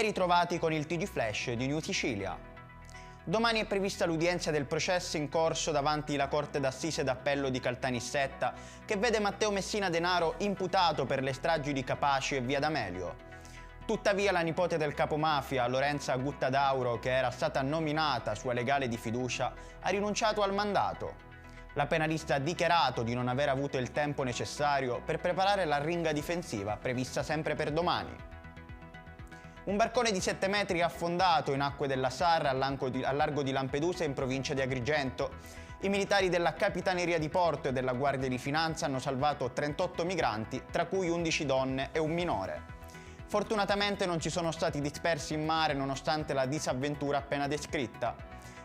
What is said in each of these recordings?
ritrovati con il TG Flash di New Sicilia. Domani è prevista l'udienza del processo in corso davanti la Corte d'Assise d'Appello di Caltanissetta, che vede Matteo Messina Denaro imputato per le stragi di Capaci e Via D'Amelio. Tuttavia la nipote del capomafia, Lorenza Guttadauro, che era stata nominata sua legale di fiducia, ha rinunciato al mandato. La penalista ha dichiarato di non aver avuto il tempo necessario per preparare la ringa difensiva prevista sempre per domani. Un barcone di 7 metri è affondato in acque della Sarra al largo di Lampedusa in provincia di Agrigento. I militari della Capitaneria di Porto e della Guardia di Finanza hanno salvato 38 migranti, tra cui 11 donne e un minore. Fortunatamente non ci sono stati dispersi in mare nonostante la disavventura appena descritta.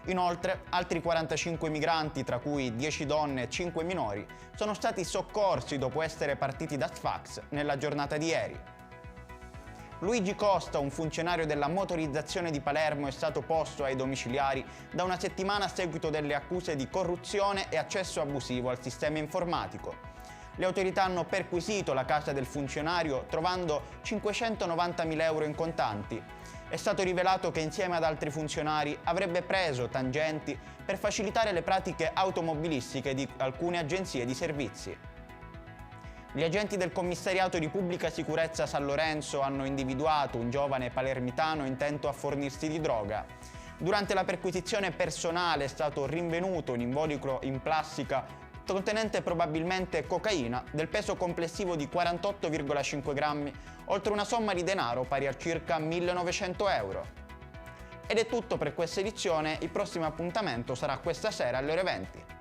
Inoltre, altri 45 migranti, tra cui 10 donne e 5 minori, sono stati soccorsi dopo essere partiti da Sfax nella giornata di ieri. Luigi Costa, un funzionario della motorizzazione di Palermo, è stato posto ai domiciliari da una settimana a seguito delle accuse di corruzione e accesso abusivo al sistema informatico. Le autorità hanno perquisito la casa del funzionario trovando 590.000 euro in contanti. È stato rivelato che insieme ad altri funzionari avrebbe preso tangenti per facilitare le pratiche automobilistiche di alcune agenzie di servizi. Gli agenti del Commissariato di Pubblica Sicurezza San Lorenzo hanno individuato un giovane palermitano intento a fornirsi di droga. Durante la perquisizione personale è stato rinvenuto un involucro in plastica contenente probabilmente cocaina del peso complessivo di 48,5 grammi, oltre una somma di denaro pari a circa 1.900 euro. Ed è tutto per questa edizione, il prossimo appuntamento sarà questa sera alle ore 20.